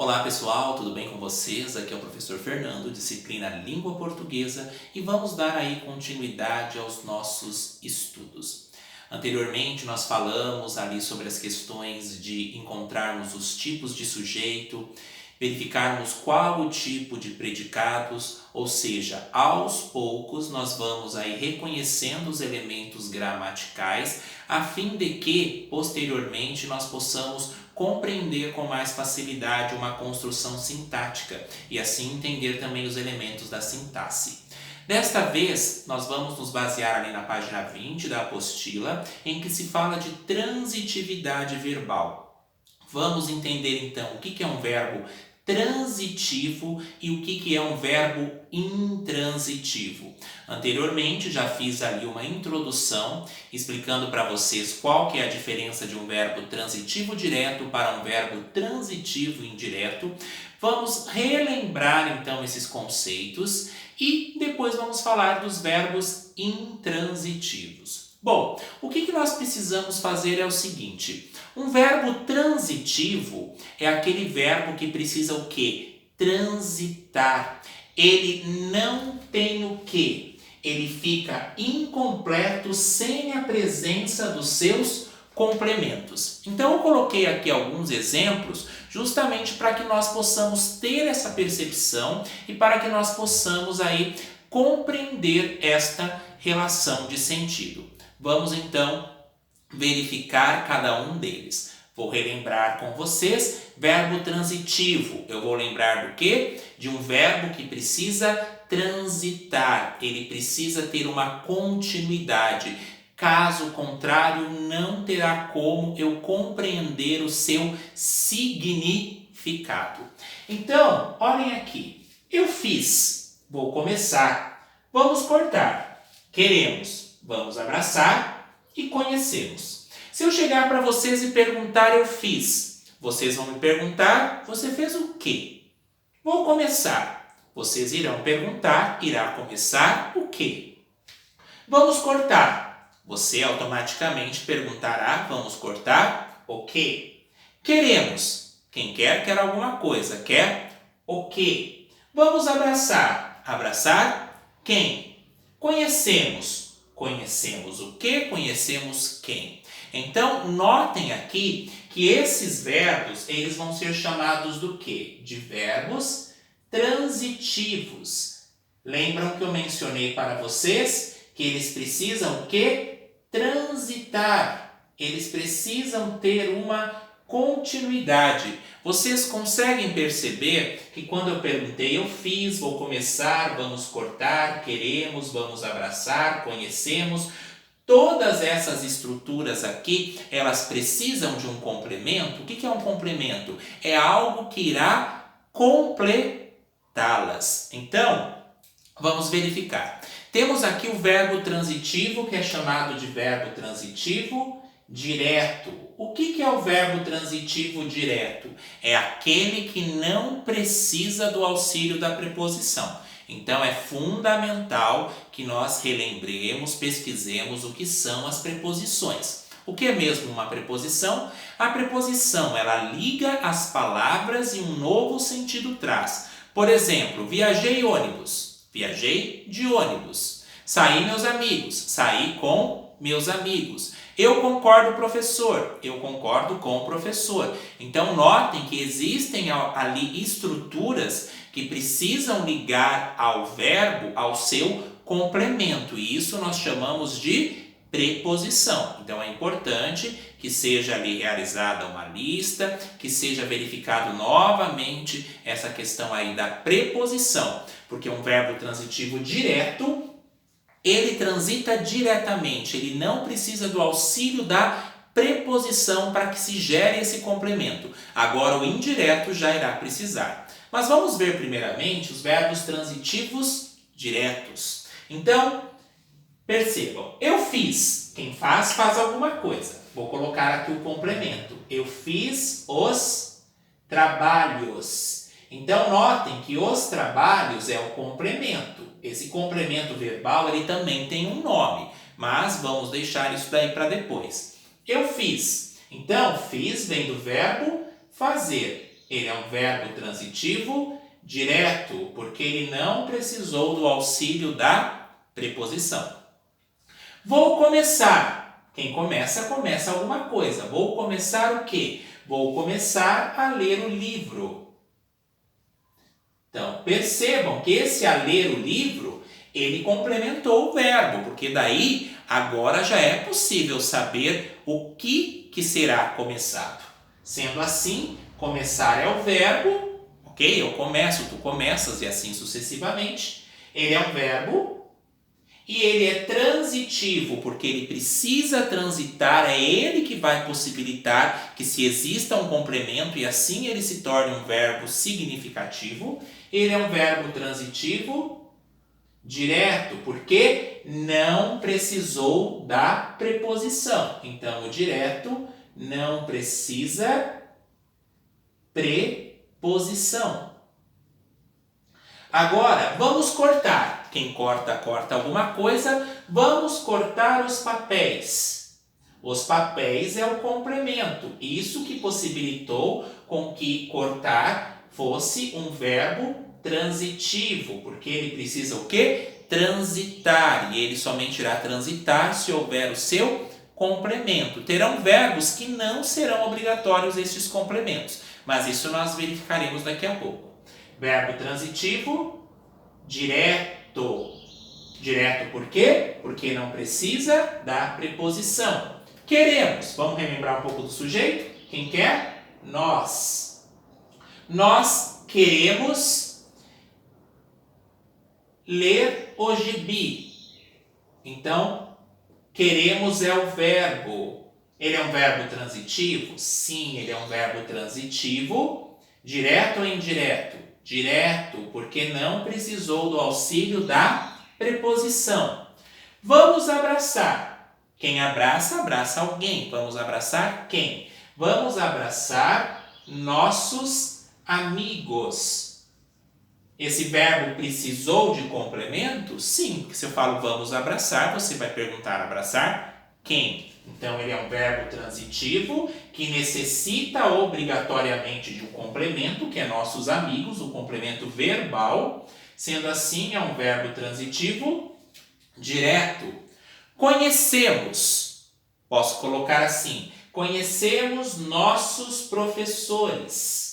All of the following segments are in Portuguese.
Olá pessoal, tudo bem com vocês? Aqui é o professor Fernando, disciplina Língua Portuguesa, e vamos dar aí continuidade aos nossos estudos. Anteriormente nós falamos ali sobre as questões de encontrarmos os tipos de sujeito, verificarmos qual o tipo de predicados, ou seja, aos poucos nós vamos aí reconhecendo os elementos gramaticais, a fim de que posteriormente nós possamos compreender com mais facilidade uma construção sintática e assim entender também os elementos da sintaxe. Desta vez, nós vamos nos basear ali na página 20 da apostila, em que se fala de transitividade verbal. Vamos entender então o que é um verbo transitivo e o que é um verbo intransitivo. Anteriormente já fiz ali uma introdução explicando para vocês qual que é a diferença de um verbo transitivo direto para um verbo transitivo indireto. Vamos relembrar então esses conceitos e depois vamos falar dos verbos intransitivos. Bom, o que nós precisamos fazer é o seguinte: um verbo transitivo é aquele verbo que precisa o quê? Transitar. Ele não tem o quê? Ele fica incompleto sem a presença dos seus complementos. Então eu coloquei aqui alguns exemplos justamente para que nós possamos ter essa percepção e para que nós possamos aí compreender esta relação de sentido. Vamos então verificar cada um deles. Vou relembrar com vocês, verbo transitivo. Eu vou lembrar do quê? De um verbo que precisa transitar. Ele precisa ter uma continuidade. Caso contrário, não terá como eu compreender o seu significado. Então, olhem aqui. Eu fiz. Vou começar. Vamos cortar. Queremos. Vamos abraçar e conhecemos. Se eu chegar para vocês e perguntar, eu fiz. Vocês vão me perguntar, você fez o quê? Vou começar. Vocês irão perguntar, irá começar o quê? Vamos cortar. Você automaticamente perguntará, vamos cortar o quê? Queremos. Quem quer alguma coisa. Quer o quê? Vamos abraçar. Abraçar quem? Conhecemos. Conhecemos o que? Conhecemos quem? Então, notem aqui que esses verbos, eles vão ser chamados do quê? De verbos transitivos. Lembram que eu mencionei para vocês que eles precisam o quê? Transitar. Eles precisam ter uma continuidade. Vocês conseguem perceber que quando eu perguntei, eu fiz, vou começar, vamos cortar, queremos, vamos abraçar, conhecemos. Todas essas estruturas aqui, elas precisam de um complemento. O que é um complemento? É algo que irá completá-las. Então, vamos verificar. Temos aqui o verbo transitivo, que é chamado de verbo transitivo direto. O que é o verbo transitivo direto? É aquele que não precisa do auxílio da preposição. Então é fundamental que nós relembremos, pesquisemos o que são as preposições. O que é mesmo uma preposição? A preposição, ela liga as palavras e um novo sentido traz. Por exemplo, viajei ônibus, viajei de ônibus. Saí meus amigos, saí com meus amigos. Eu concordo, professor. Eu concordo com o professor. Então, notem que existem ali estruturas que precisam ligar ao verbo, ao seu complemento. E isso nós chamamos de preposição. Então, é importante que seja ali realizada uma lista, que seja verificado novamente essa questão aí da preposição. Porque um verbo transitivo direto, ele transita diretamente, ele não precisa do auxílio da preposição para que se gere esse complemento. Agora o indireto já irá precisar. Mas vamos ver primeiramente os verbos transitivos diretos. Então, percebam, eu fiz. Quem faz, faz alguma coisa. Vou colocar aqui o complemento. Eu fiz os trabalhos. Então, notem que os trabalhos é o complemento. Esse complemento verbal, ele também tem um nome, mas vamos deixar isso daí para depois. Eu fiz. Então, fiz vem do verbo fazer. Ele é um verbo transitivo direto, porque ele não precisou do auxílio da preposição. Vou começar. Quem começa, começa alguma coisa. Vou começar o quê? Vou começar a ler o livro. Então, percebam que esse a ler o livro, ele complementou o verbo, porque daí agora já é possível saber o que será começado. Sendo assim, começar é o verbo, ok? Eu começo, tu começas e assim sucessivamente. Ele é um verbo e ele é transitivo, porque ele precisa transitar, é ele que vai possibilitar que se exista um complemento e assim ele se torne um verbo significativo. Ele é um verbo transitivo direto, porque não precisou da preposição. Então, o direto não precisa preposição. Agora, vamos cortar. Quem corta, corta alguma coisa. Vamos cortar os papéis. Os papéis é o complemento. Isso que possibilitou com que cortar fosse um verbo transitivo, porque ele precisa o quê? Transitar. E ele somente irá transitar se houver o seu complemento. Terão verbos que não serão obrigatórios estes complementos, mas isso nós verificaremos daqui a pouco. Verbo transitivo, direto. Direto por quê? Porque não precisa da preposição. Queremos. Vamos relembrar um pouco do sujeito? Quem quer? Nós. Nós queremos ler o gibi. Então, queremos é o verbo. Ele é um verbo transitivo? Sim, ele é um verbo transitivo. Direto ou indireto? Direto, porque não precisou do auxílio da preposição. Vamos abraçar. Quem abraça, abraça alguém. Vamos abraçar quem? Vamos abraçar nossos amigos. Esse verbo precisou de complemento? Sim, porque se eu falo vamos abraçar, você vai perguntar abraçar quem? Então, ele é um verbo transitivo que necessita obrigatoriamente de um complemento, que é nossos amigos, o complemento verbal. Sendo assim, é um verbo transitivo direto. Conhecemos. Posso colocar assim. Conhecemos nossos professores.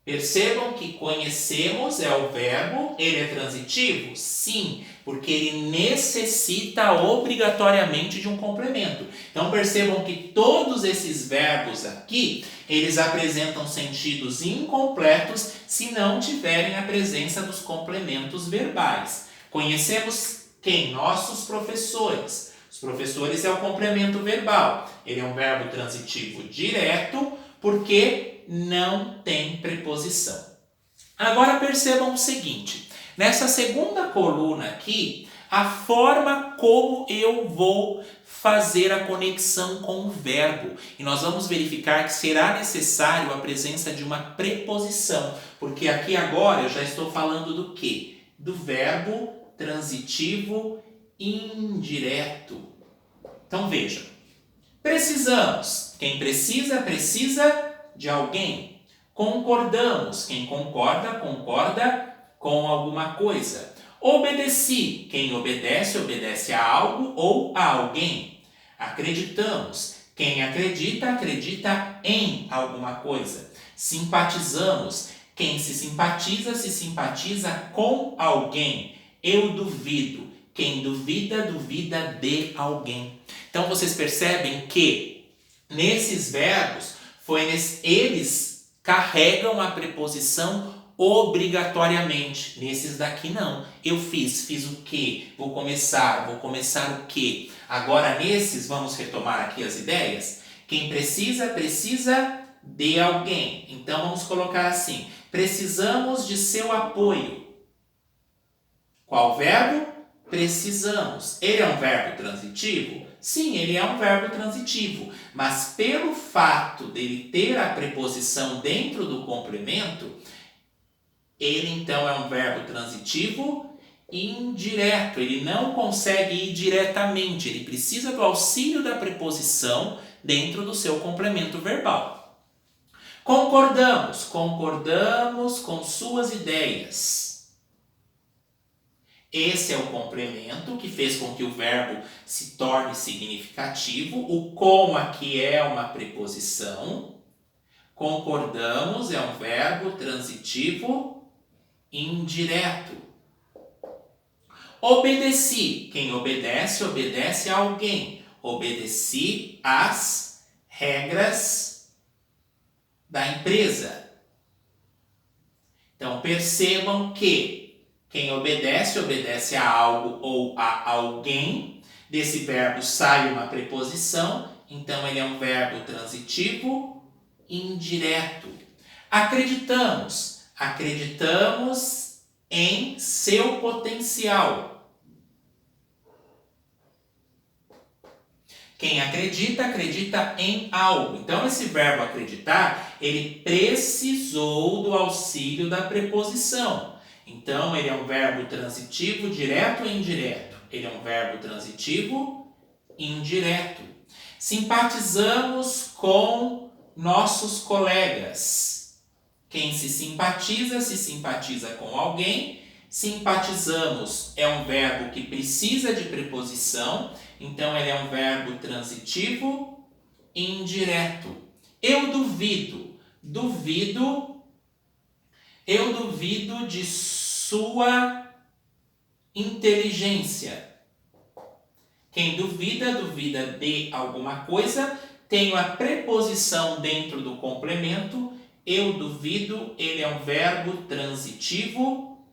Percebam que conhecemos é o verbo, ele é transitivo? Sim, porque ele necessita obrigatoriamente de um complemento. Então percebam que todos esses verbos aqui, eles apresentam sentidos incompletos se não tiverem a presença dos complementos verbais. Conhecemos quem? Nossos professores. Os professores é o complemento verbal. Ele é um verbo transitivo direto, porque não tem preposição. Agora percebam o seguinte, nessa segunda coluna aqui, a forma como eu vou fazer a conexão com o verbo. E nós vamos verificar que será necessário a presença de uma preposição, porque aqui agora eu já estou falando do quê? Do verbo transitivo indireto. Então vejam, precisamos. Quem precisa, precisa de alguém. Concordamos. Quem concorda, concorda com alguma coisa. Obedeci. Quem obedece, obedece a algo ou a alguém. Acreditamos. Quem acredita, acredita em alguma coisa. Simpatizamos. Quem se simpatiza com alguém. Eu duvido. Quem duvida, duvida de alguém. Então vocês percebem que nesses verbos, eles carregam a preposição obrigatoriamente. Nesses daqui não. Eu fiz o quê? Vou começar o quê? Agora nesses, vamos retomar aqui as ideias. Quem precisa, precisa de alguém. Então vamos colocar assim, precisamos de seu apoio. Qual verbo? Precisamos. Ele é um verbo transitivo? Sim, ele é um verbo transitivo, mas pelo fato dele ter a preposição dentro do complemento, ele então é um verbo transitivo indireto. Ele não consegue ir diretamente, ele precisa do auxílio da preposição dentro do seu complemento verbal. Concordamos, concordamos com suas ideias. Esse é o complemento que fez com que o verbo se torne significativo. O com aqui é uma preposição. Concordamos é um verbo transitivo indireto. Obedeci. Quem obedece, obedece a alguém. Obedeci às regras da empresa. Então, percebam que quem obedece, obedece a algo ou a alguém. Desse verbo sai uma preposição, então ele é um verbo transitivo indireto. Acreditamos. Acreditamos em seu potencial. Quem acredita, acredita em algo. Então, esse verbo acreditar, ele precisou do auxílio da preposição. Então, ele é um verbo transitivo direto ou indireto? Ele é um verbo transitivo indireto. Simpatizamos com nossos colegas. Quem se simpatiza com alguém. Simpatizamos é um verbo que precisa de preposição. Então, ele é um verbo transitivo indireto. Eu duvido. Eu duvido de sua inteligência. Quem duvida, duvida de alguma coisa. Tenho a preposição dentro do complemento. Eu duvido, ele é um verbo transitivo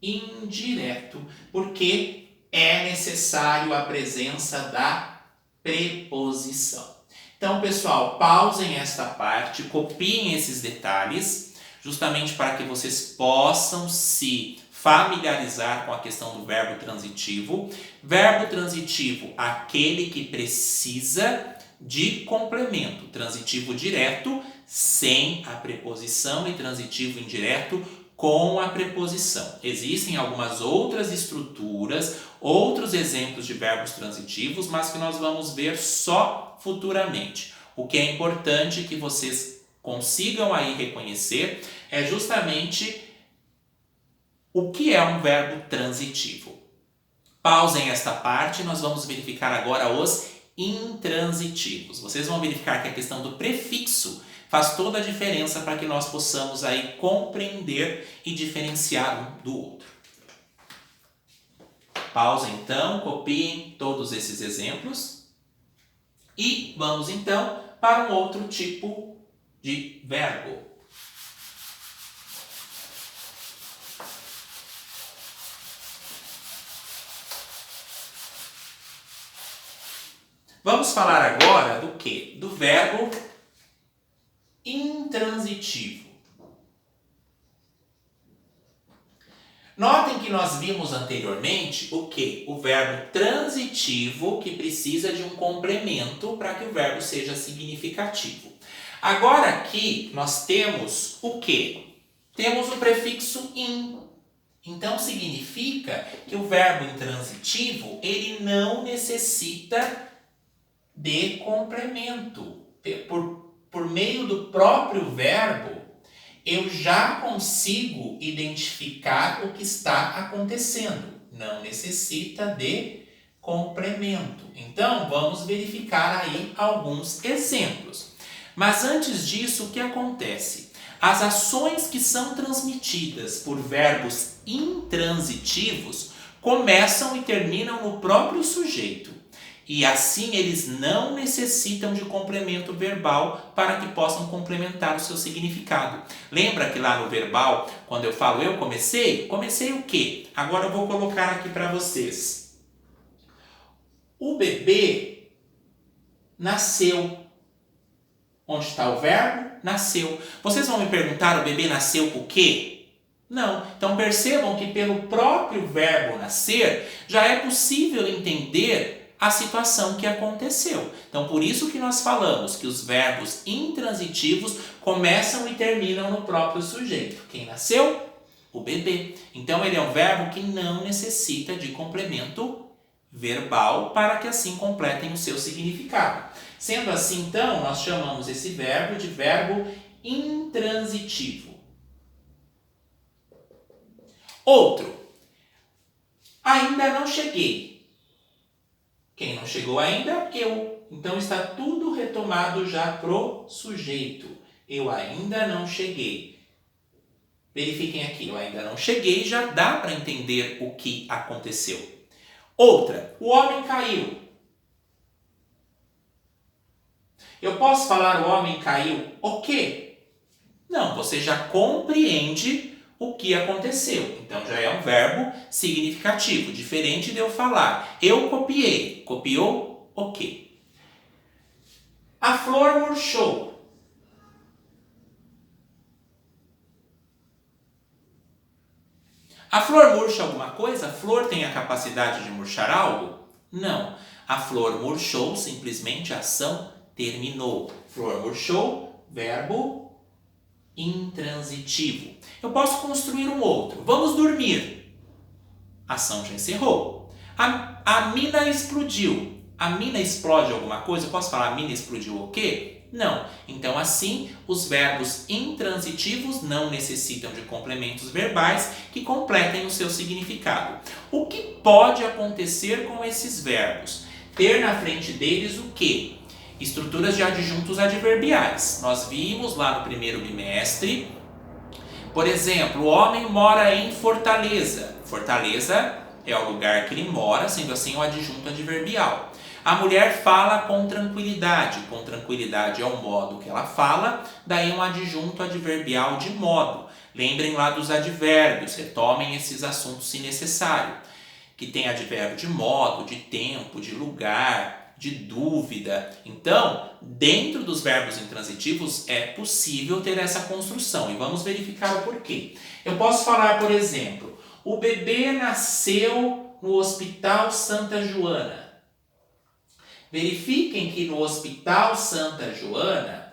indireto. Porque é necessário a presença da preposição. Então, pessoal, pausem esta parte, copiem esses detalhes, justamente para que vocês possam se familiarizar com a questão do verbo transitivo. Verbo transitivo, aquele que precisa de complemento. Transitivo direto, sem a preposição, e transitivo indireto, com a preposição. Existem algumas outras estruturas, outros exemplos de verbos transitivos, mas que nós vamos ver só futuramente. O que é importante que vocês consigam aí reconhecer é justamente o que é um verbo transitivo. Pausem esta parte, nós vamos verificar agora os intransitivos. Vocês vão verificar que a questão do prefixo faz toda a diferença para que nós possamos aí compreender e diferenciar um do outro. Pausa então, copiem todos esses exemplos e vamos então para um outro tipo de verbo. Vamos falar agora do quê? Do verbo intransitivo. Notem que nós vimos anteriormente o quê? O verbo transitivo que precisa de um complemento para que o verbo seja significativo. Agora aqui nós temos o quê? Temos o prefixo in. Então significa que o verbo intransitivo ele não necessita de complemento. Por meio do próprio verbo, eu já consigo identificar o que está acontecendo. Não necessita de complemento. Então, vamos verificar aí alguns exemplos. Mas antes disso, o que acontece? As ações que são transmitidas por verbos intransitivos começam e terminam no próprio sujeito. E assim eles não necessitam de complemento verbal para que possam complementar o seu significado. Lembra que lá no verbal, quando eu falo eu comecei? Comecei o quê? Agora eu vou colocar aqui para vocês. O bebê nasceu. Onde está o verbo? Nasceu. Vocês vão me perguntar, o bebê nasceu o quê? Não. Então percebam que pelo próprio verbo nascer, já é possível entender a situação que aconteceu. Então, por isso que nós falamos que os verbos intransitivos começam e terminam no próprio sujeito. Quem nasceu? O bebê. Então, ele é um verbo que não necessita de complemento verbal para que assim completem o seu significado. Sendo assim, então, nós chamamos esse verbo de verbo intransitivo. Outro. Ainda não cheguei. Quem não chegou ainda? Eu. Então está tudo retomado já pro sujeito. Eu ainda não cheguei. Verifiquem aqui, eu ainda não cheguei, já dá para entender o que aconteceu. Outra, o homem caiu. Eu posso falar o homem caiu o quê? Não, você já compreende o que aconteceu. Então já é um verbo significativo, diferente de eu falar eu copiei. Copiou o quê? A flor murchou. A flor murcha alguma coisa? A flor tem a capacidade de murchar algo? Não. A flor murchou, simplesmente a ação terminou. Flor murchou, verbo intransitivo. Eu posso construir um outro. Vamos dormir. A ação já encerrou. A mina explodiu. A mina explode alguma coisa? Eu posso falar a mina explodiu o quê? Não. Então, assim, os verbos intransitivos não necessitam de complementos verbais que completem o seu significado. O que pode acontecer com esses verbos? Ter na frente deles o quê? Estruturas de adjuntos adverbiais. Nós vimos lá no primeiro bimestre, por exemplo, o homem mora em Fortaleza. Fortaleza é o lugar que ele mora, sendo assim um adjunto adverbial. A mulher fala com tranquilidade. Com tranquilidade é o modo que ela fala, daí um adjunto adverbial de modo. Lembrem lá dos advérbios, retomem esses assuntos se necessário. Que tem advérbio de modo, de tempo, de lugar, de dúvida. Então, dentro dos verbos intransitivos é possível ter essa construção. E vamos verificar o porquê. Eu posso falar, por exemplo, o bebê nasceu no Hospital Santa Joana. Verifiquem que no Hospital Santa Joana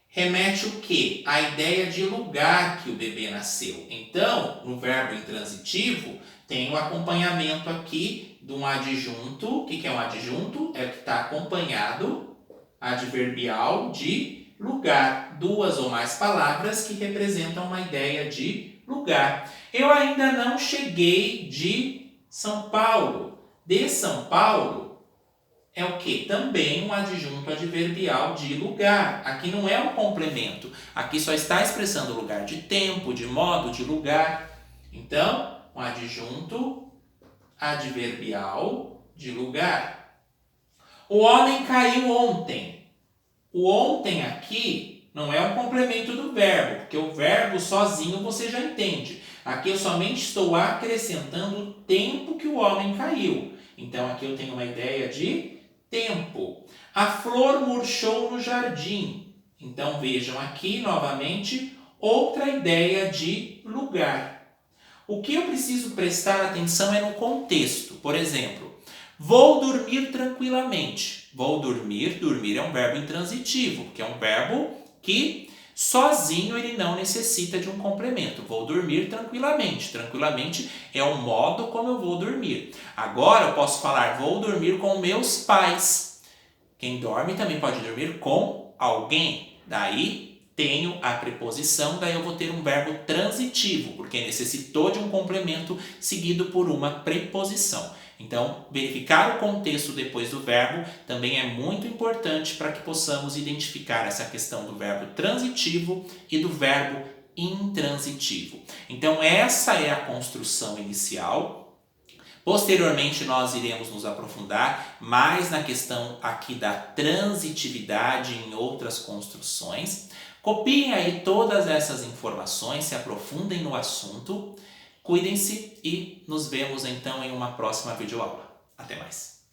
remete o quê? A ideia de lugar que o bebê nasceu. Então, no verbo intransitivo, tem o acompanhamento aqui de um adjunto. O que é um adjunto? É o que está acompanhado, adverbial, de lugar. Duas ou mais palavras que representam uma ideia de lugar. Eu ainda não cheguei de São Paulo. De São Paulo é o que? Também um adjunto adverbial de lugar. Aqui não é um complemento. Aqui só está expressando o lugar de tempo, de modo, de lugar. Então, um adjunto adverbial de lugar. O homem caiu ontem. O ontem aqui não é um complemento do verbo, porque o verbo sozinho você já entende. Aqui eu somente estou acrescentando o tempo que o homem caiu. Então, aqui eu tenho uma ideia de tempo. A flor murchou no jardim. Então, vejam aqui, novamente, outra ideia de lugar. O que eu preciso prestar atenção é no contexto. Por exemplo, vou dormir tranquilamente. Vou dormir, dormir é um verbo intransitivo, que é um verbo que sozinho ele não necessita de um complemento. Vou dormir tranquilamente. Tranquilamente é o modo como eu vou dormir. Agora eu posso falar vou dormir com meus pais. Quem dorme também pode dormir com alguém. Daí tenho a preposição, daí eu vou ter um verbo transitivo, porque necessitou de um complemento seguido por uma preposição. Então, verificar o contexto depois do verbo também é muito importante para que possamos identificar essa questão do verbo transitivo e do verbo intransitivo. Então, essa é a construção inicial. Posteriormente, nós iremos nos aprofundar mais na questão aqui da transitividade em outras construções. Copiem aí todas essas informações, se aprofundem no assunto. Cuidem-se e nos vemos então em uma próxima videoaula. Até mais!